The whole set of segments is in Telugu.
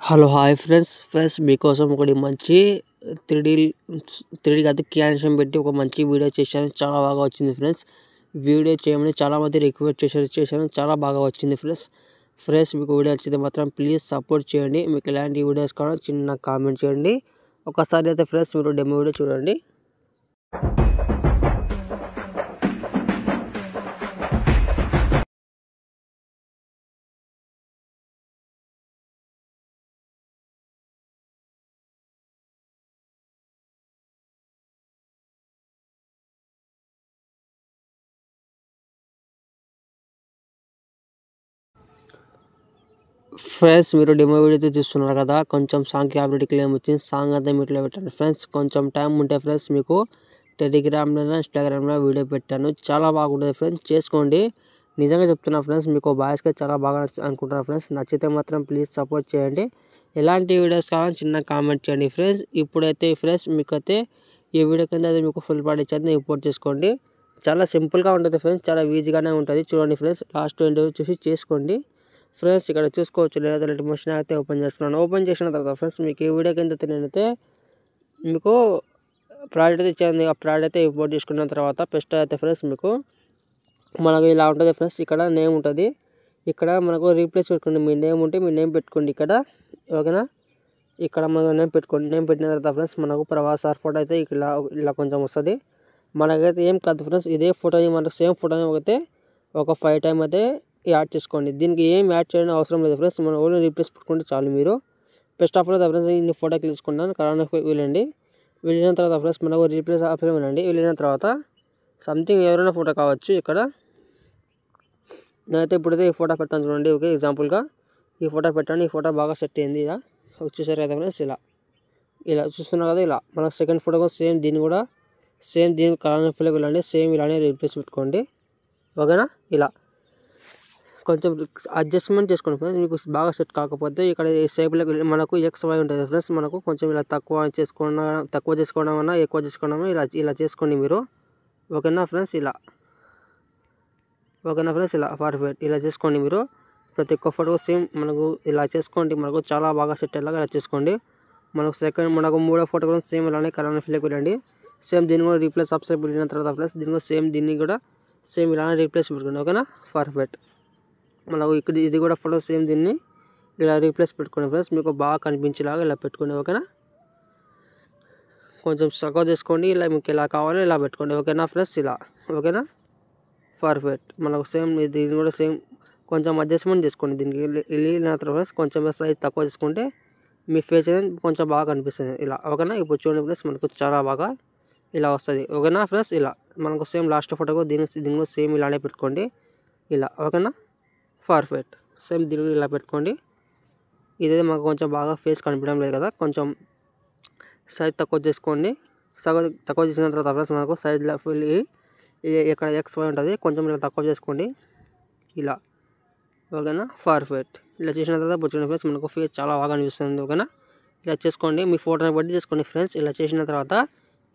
హలో హాయ్ ఫ్రెండ్స్ మీకోసం ఒకటి మంచి 3D 3D కాదు క్యాన్షన్ పెట్టి ఒక మంచి వీడియో చేశాను. చాలా బాగా వచ్చింది ఫ్రెండ్స్. వీడియో చేయమని చాలామంది రిక్వెస్ట్ చేశాను. చాలా బాగా వచ్చింది ఫ్రెండ్స్ మీకు వీడియో నచ్చితే మాత్రం ప్లీజ్ సపోర్ట్ చేయండి. మీకు ఎలాంటి వీడియోస్ కావాలో చిన్న కామెంట్ చేయండి. ఒకసారి అయితే ఫ్రెండ్స్ మీరు డెమో వీడియో చూడండి. ఫ్రెండ్స్ మీరు డెమో వీడియో చూస్తున్నారు కదా, కొంచెం సాంగ్ క్యాబిలిటీ క్లెయిమ్ వచ్చింది. సాంగ్ అంతా మీట్లో పెట్టండి ఫ్రెండ్స్. కొంచెం టైం ఉంటే ఫ్రెండ్స్ మీకు టెలిగ్రామ్లో ఇన్స్టాగ్రామ్లో వీడియో పెట్టాను. చాలా బాగుంటుంది ఫ్రెండ్స్, చేసుకోండి. నిజంగా చెప్తున్నా ఫ్రెండ్స్, మీకు బాయ్స్కి చాలా బాగా అనుకుంటున్నాను ఫ్రెండ్స్. నచ్చితే మాత్రం ప్లీజ్ సపోర్ట్ చేయండి. ఎలాంటి వీడియోస్ కావాలని చిన్న కామెంట్ చేయండి ఫ్రెండ్స్. ఇప్పుడైతే ఫ్రెండ్స్ మీకైతే ఈ వీడియో కింద అయితే మీకు ఫుల్ పార్ట్ ఇచ్చేది ఇంపోర్ట్ చేసుకోండి. చాలా సింపుల్గా ఉంటుంది ఫ్రెండ్స్, చాలా ఈజీగానే ఉంటుంది. చూడండి ఫ్రెండ్స్, లాస్ట్ చూసి చేసుకోండి ఫ్రెండ్స్. ఇక్కడ చూసుకోవచ్చు, నేనైతే లెట్ మోషన్ అయితే ఓపెన్ చేస్తున్నాను. ఓపెన్ చేసిన తర్వాత ఫ్రెండ్స్ మీకు ఈ వీడియో కింద నేనైతే మీకు ప్రాడక్ట్ అయితే ఇచ్చాను. ఆ ప్రాడక్ట్ అయితే ఇంపోర్ట్ చేసుకున్న తర్వాత పెస్ట్ అయితే ఫ్రెండ్స్ మీకు మనకు ఇలా ఉంటుంది ఫ్రెండ్స్. ఇక్కడ నేమ్ ఉంటుంది, ఇక్కడ మనకు రీప్లేస్ పెట్టుకోండి. మీ నేమ్ ఉంటే మీ నేమ్ పెట్టుకోండి ఇక్కడ, ఓకేనా. ఇక్కడ మనం నేమ్ పెట్టుకోండి. నేమ్ పెట్టిన తర్వాత ఫ్రెండ్స్ మనకు ప్రవాస్ సార్ ఫోటో అయితే ఇలా కొంచెం వస్తుంది. మనకైతే ఏం కాదు ఫ్రెండ్స్, ఇదే ఫోటోని మనకు సేమ్ ఫోటోని అయితే ఒక 5 టైం అయితే యాడ్ చేసుకోండి. దీనికి ఏం యాడ్ చేయడం అవసరం లేదు ఫ్రెండ్స్, మనం ఓన్లీ రీప్లేస్ పెట్టుకుంటే చాలు. మీరు ఫస్ట్ ఆఫ్ ఆల్ ఫ్రెండ్స్ ఇన్ని ఫోటోకి తీసుకున్నాను. కరోనాకి వెళ్ళండి. వెళ్ళిన తర్వాత ఫ్రెండ్స్ మనకు రీప్లేస్ ఆప్షన్ వెళ్ళండి. వెళ్ళిన తర్వాత సంథింగ్ ఎవరైనా ఫోటో కావచ్చు. ఇక్కడ నేనైతే ఇప్పుడైతే ఈ ఫోటో పెడతాను చూడండి. ఓకే, ఎగ్జాంపుల్గా ఈ ఫోటో పెట్టండి. ఈ ఫోటో బాగా సెట్ అయింది. ఇలా చూసారు కదా ఫ్రెండ్స్, ఇలా చూస్తున్నారు కదా. ఇలా మనకు సెకండ్ ఫోటో కూడా సేమ్, దీన్ని కూడా సేమ్ దీనికి కరోనా ఫీల్కి వెళ్ళండి. సేమ్ ఇలానే రీప్లేస్ పెట్టుకోండి, ఓకేనా. ఇలా కొంచెం అడ్జస్ట్మెంట్ చేసుకోండి ఫ్రెండ్స్. మీకు బాగా సెట్ కాకపోతే ఇక్కడ షేప్లో మనకు XY ఉంటుంది ఫ్రెండ్స్. మనకు కొంచెం ఇలా తక్కువ చేసుకోవడం అన్నా ఎక్కువ చేసుకోవడం ఇలా చేసుకోండి మీరు, ఓకేనా ఫ్రెండ్స్. ఓకేనా ఫ్రెండ్స్, ఇలా పర్ఫెక్ట్ ఇలా చేసుకోండి మీరు. ప్రతి ఒక్క ఫోటో సేమ్ మనకు ఇలా చేసుకోండి. మనకు చాలా బాగా సెట్ అయ్యేలాగా ఇలా చేసుకోండి. మనకు మూడో ఫోటో కూడా సేమ్ ఇలానే కరోనా ఫీల్కి వెళ్ళండి. సేమ్ దీన్ని కూడా రీప్లేస్ ఆప్షన్ వెళ్ళిన తర్వాత ఫ్రెండ్స్ దీన్ని కూడా దీన్ని కూడా సేమ్ ఇలానే రీప్లేస్ పెట్టుకోండి, ఓకేనా. పర్ఫెక్ట్. మనకు ఇక్కడ ఇది కూడా ఫోటో సేమ్, దీన్ని ఇలా రీప్లేస్ పెట్టుకోండి ఫ్రెండ్స్. మీకు బాగా కనిపించేలాగా ఇలా పెట్టుకోండి, ఓకేనా. కొంచెం సగం చేసుకోండి. ఇలా మీకు ఎలా కావాలో ఇలా పెట్టుకోండి, ఓకేనా ఫ్రెండ్స్. ఇలా ఓకేనా, పర్ఫెక్ట్. మనకు సేమ్ దీన్ని కూడా సేమ్ కొంచెం అడ్జస్ట్మెంట్ చేసుకోండి. దీనికి వెళ్ళిన తర్వాత ఫ్రెండ్స్ కొంచెం సైజ్ తక్కువ చేసుకుంటే మీ ఫేస్ అనేది కొంచెం బాగా కనిపిస్తుంది ఇలా, ఓకేనా. ఇప్పుడు చూడండి ఫ్రెండ్స్, మనకు చాలా బాగా ఇలా వస్తుంది, ఓకేనా ఫ్రెండ్స్. ఇలా మనకు సేమ్ లాస్ట్ ఫోటో దీన్ని కూడా సేమ్ ఇలానే పెట్టుకోండి, ఇలా, ఓకేనా. పర్ఫెక్ట్. సేమ్ దీన్ని ఇలా పెట్టుకోండి. ఇదైతే మాకు కొంచెం బాగా ఫేస్ కనిపించడం లేదు కదా, కొంచెం సైజ్ తక్కువ చేసుకోండి. తక్కువ చేసిన తర్వాత ఫ్రెండ్స్ మనకు సైజ్లో ఫుల్ ఇక్కడ XY ఉంటుంది, కొంచెం ఇలా తక్కువ చేసుకోండి, ఇలా, ఓకేనా. పర్ఫెక్ట్. ఇలా చేసిన తర్వాత చూడండి ఫ్రెండ్స్, మనకు ఫేస్ చాలా బాగా అనిపిస్తుంది, ఓకేనా. ఇలా చేసుకోండి, మీ ఫోటోని బట్టి చేసుకోండి ఫ్రెండ్స్. ఇలా చేసిన తర్వాత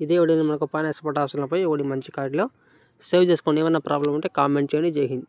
ఇదే వీడియోని మనకు పైన ఎక్స్పోర్ట్ ఆప్షన్లో పోయి ఒకటి మంచి కార్డులో సేవ్ చేసుకోండి. ఏమైనా ప్రాబ్లం ఉంటే కామెంట్ చేయండి. జై హింద్.